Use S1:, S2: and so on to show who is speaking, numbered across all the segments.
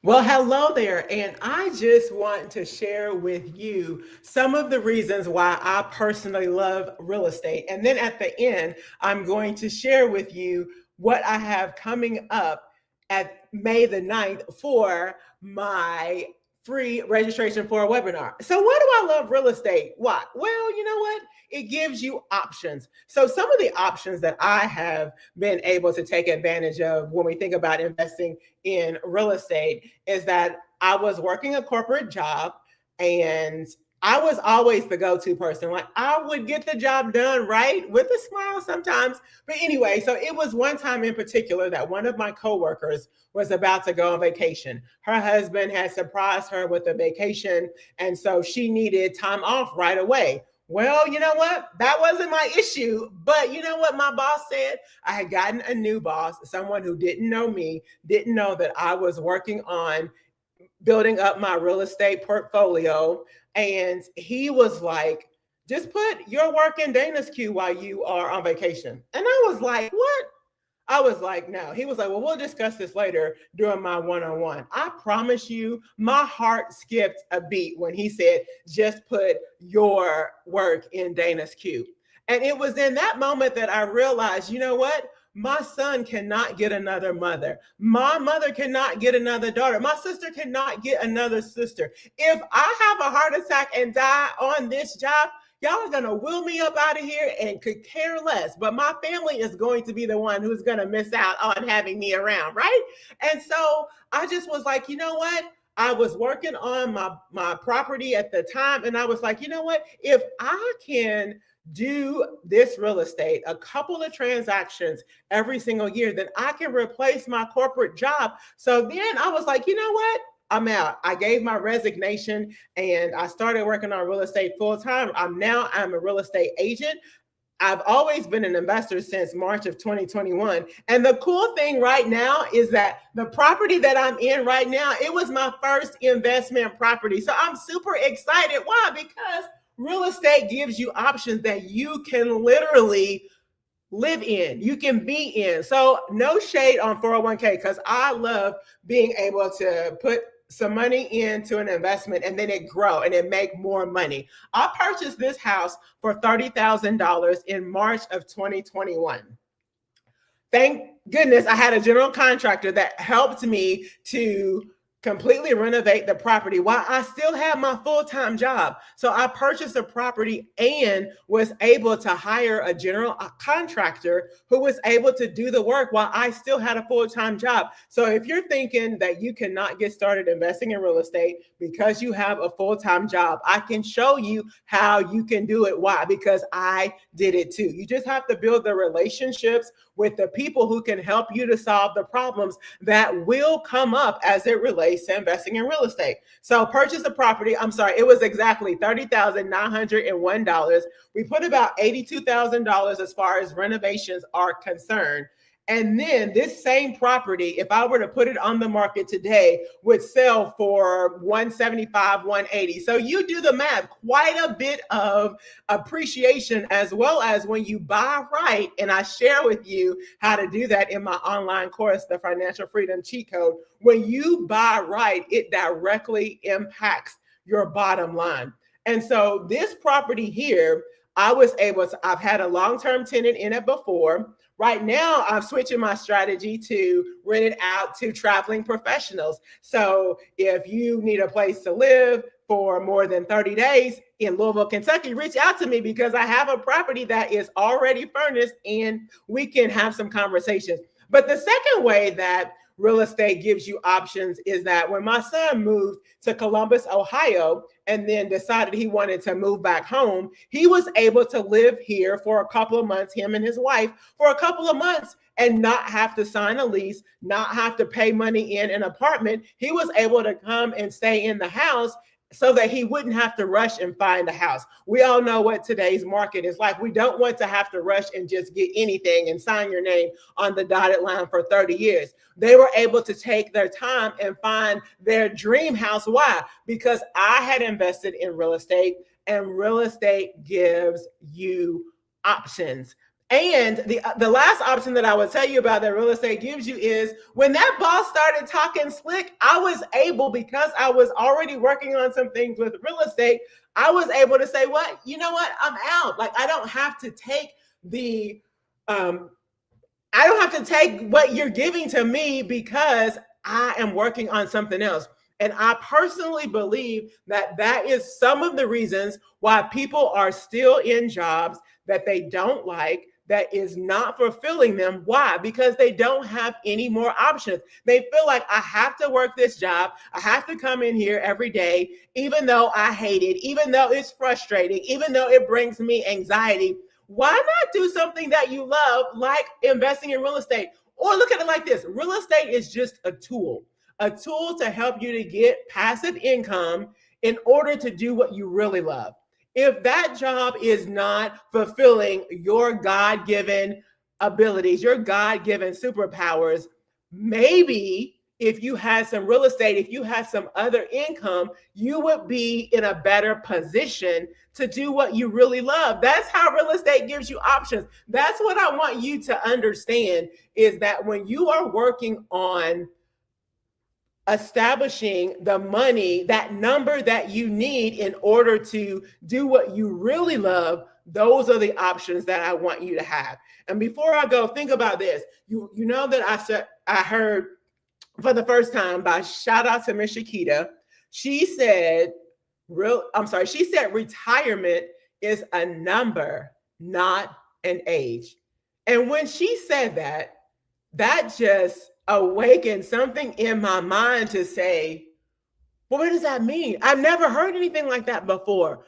S1: Well, hello there. And I just want to share with you some of the reasons why I personally love real estate. And then at the end, I'm going to share with you what I have coming up at May the 9th for my free registration for a webinar. So, why do I love real estate? Why? Well, you know what? It gives you options. So, some of the options that I have been able to take advantage of when we think about investing in real estate is that I was working a corporate job and I was always the go-to person. Like I would get the job done right with a smile sometimes. But anyway, so it was one time in particular that one of my coworkers was about to go on vacation. Her husband had surprised her with a vacation, and so she needed time off right away. Well, you know what? That wasn't my issue. But you know what my boss said? I had gotten a new boss, someone who didn't know me, didn't know that I was working on building up my real estate portfolio. And he was like, just put your work in Dana's queue while you are on vacation. And I was like, what? I was like, no. He was like, well, we'll discuss this later during my one on one. I promise you, my heart skipped a beat when he said, just put your work in Dana's queue. And it was in that moment that I realized, you know what? My son cannot get another mother. My mother cannot get another daughter. My sister cannot get another sister. If I have a heart attack and die on this job, y'all are going to wheel me up out of here and could care less. But my family is going to be the one who's going to miss out on having me around, right? And so I just was like, you know what? I was working on my property at the time, and I was like, you know what? If I can do this real estate, a couple of transactions every single year, then I can replace my corporate job. So then I was like, you know what? I'm out. I gave my resignation and I started working on real estate full time. I'm a real estate agent. I've always been an investor since March of 2021. And the cool thing right now is that the property that I'm in right now, it was my first investment property. So I'm super excited. Why? Because real estate gives you options that you can literally live in, you can be in. So no shade on 401k because I love being able to put some money into an investment and then it grow and it make more money. I purchased this house for $30,000 in March of 2021. Thank goodness I had a general contractor that helped me to completely renovate the property while I still had my full-time job. So I purchased a property and was able to hire a general contractor who was able to do the work while I still had a full-time job. So if you're thinking that you cannot get started investing in real estate because you have a full-time job, I can show you how you can do it. Why? Because I did it too. You just have to build the relationships with the people who can help you to solve the problems that will come up as it relates to investing in real estate. So purchase a property. I'm sorry, it was exactly $30,901. We put about $82,000 as far as renovations are concerned. And then this same property, if I were to put it on the market today, would sell for 175, 180. So you do the math, quite a bit of appreciation, as well as when you buy right. And I share with you how to do that in my online course, the Financial Freedom Cheat Code. When you buy right, it directly impacts your bottom line. And so this property here, I've had a long-term tenant in it before. Right now, I'm switching my strategy to rent it out to traveling professionals. So if you need a place to live for more than 30 days in Louisville, Kentucky, reach out to me because I have a property that is already furnished and we can have some conversations. But the second way that real estate gives you options is that when my son moved to Columbus, Ohio, and then decided he wanted to move back home, he was able to live here for a couple of months, him and his wife, for a couple of months and not have to sign a lease, not have to pay money in an apartment. He was able to come and stay in the house so that he wouldn't have to rush and find a house. We all know what today's market is like. We don't want to have to rush and just get anything and sign your name on the dotted line for 30 years. They were able to take their time and find their dream house. Why? Because I had invested in real estate, and real estate gives you options. And the last option that I would tell you about that real estate gives you is when that boss started talking slick, I was able, because I was already working on some things with real estate, I was able to say, what, you know what, I'm out. Like, I don't have to take I don't have to take what you're giving to me because I am working on something else. And I personally believe that that is some of the reasons why people are still in jobs that they don't like, that is not fulfilling them. Why? Because they don't have any more options. They feel like, I have to work this job. I have to come in here every day, even though I hate it, even though it's frustrating, even though it brings me anxiety. Why not do something that you love, like investing in real estate? Or look at it like this: real estate is just a tool to help you to get passive income in order to do what you really love. If that job is not fulfilling your God-given abilities, your God-given superpowers, maybe if you had some real estate, if you had some other income, you would be in a better position to do what you really love. That's how real estate gives you options. That's what I want you to understand, is that when you are working on establishing the money, that number that you need in order to do what you really love, those are the options that I want you to have. And before I go, think about this. You know that I heard for the first time, by shout out to Miss Shakita. She said retirement is a number, not an age. And when she said that, that just awakened something in my mind to say, well, what does that mean? I've never heard anything like that before.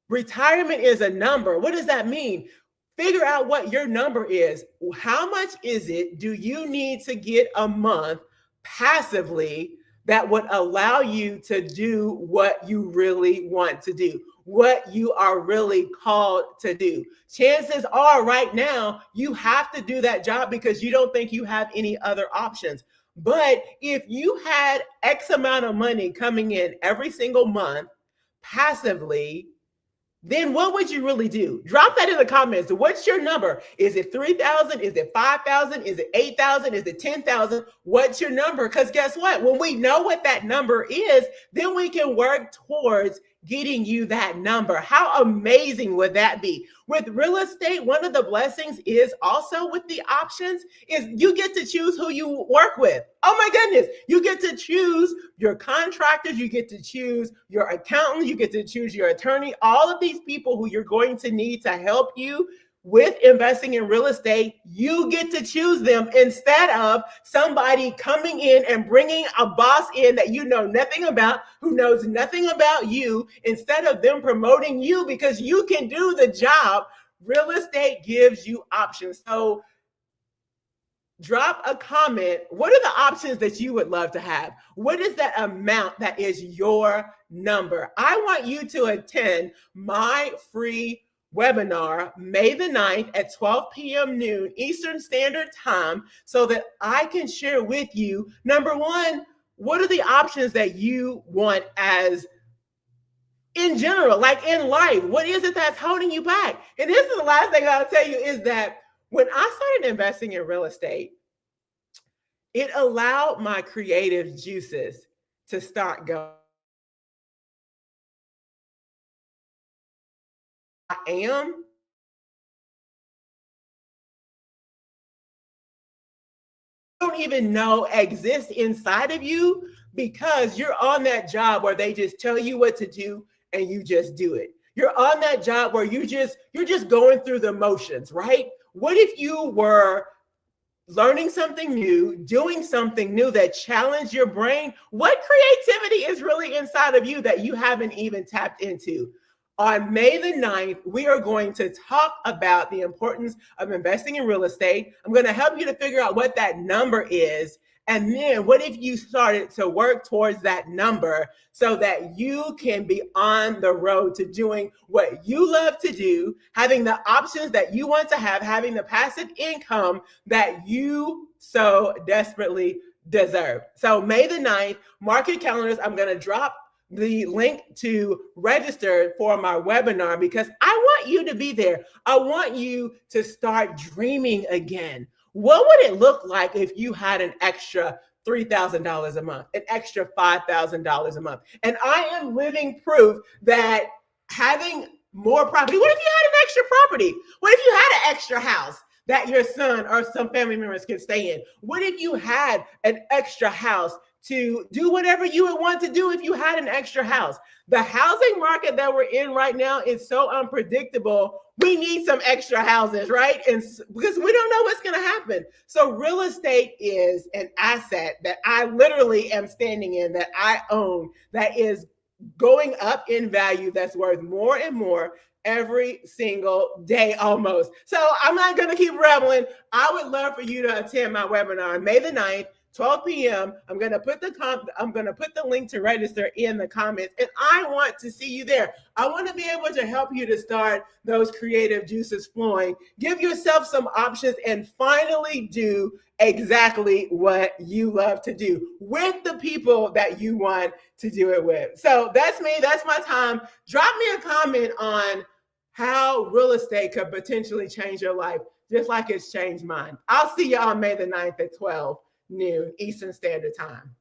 S1: Retirement is a number. What does that mean? Figure out what your number is. How much is it do you need to get a month passively that would allow you to do what you really want to do, what you are really called to do? Chances are right now you have to do that job because you don't think you have any other options. But if you had X amount of money coming in every single month passively, then what would you really do? Drop that in the comments. What's your number? Is it 3,000? Is it 5,000? Is it 8,000? Is it 10,000? What's your number? Because guess what? When we know what that number is, then we can work towards getting you that number. How amazing would that be? With real estate, one of the blessings is also with the options is you get to choose who you work with. Oh my goodness. You get to choose your contractors. You get to choose your accountant. You get to choose your attorney. All of these people who you're going to need to help you with investing in real estate, you get to choose them instead of somebody coming in and bringing a boss in that you know nothing about, who knows nothing about you, instead of them promoting you because you can do the job. Real estate gives you options. So drop a comment. What are the options that you would love to have? What is that amount that is your number? I want you to attend my free webinar May the 9th at 12 p.m. noon Eastern Standard Time so that I can share with you, number one, what are the options that you want as in general, like in life? What is it that's holding you back? And this is the last thing I'll tell you is that when I started investing in real estate, it allowed my creative juices to start going. I am don't even know exist inside of you because you're on that job where they just tell you what to do and you just do it. You're on that job where you're just going through the motions, right? What if you were learning something new, doing something new that challenged your brain? What creativity is really inside of you that you haven't even tapped into? On May the 9th, we are going to talk about the importance of investing in real estate. I'm going to help you to figure out what that number is. And then what if you started to work towards that number so that you can be on the road to doing what you love to do, having the options that you want to have, having the passive income that you so desperately deserve. So May the 9th, mark your calendars. I'm going to drop the link to register for my webinar because I want you to be there. I want you to start dreaming again. What would it look like if you had an extra $3,000 a month, an extra $5,000 a month? And I am living proof that having more property, what if you had an extra property? What if you had an extra house that your son or some family members could stay in? What if you had an extra house to do whatever you would want to do if you had an extra house? The housing market that we're in right now is so unpredictable. We need some extra houses, right? And because we don't know what's going to happen. So real estate is an asset that I literally am standing in, that I own, that is going up in value, that's worth more and more every single day almost. So I'm not going to keep rambling. I would love for you to attend my webinar on May the 9th. 12 p.m. I'm gonna put the link to register in the comments, and I want to see you there. I want to be able to help you to start those creative juices flowing, give yourself some options, and finally do exactly what you love to do with the people that you want to do it with. So that's me. That's my time. Drop me a comment on how real estate could potentially change your life, just like it's changed mine. I'll see you on May the 9th at 12 noon Eastern Standard Time.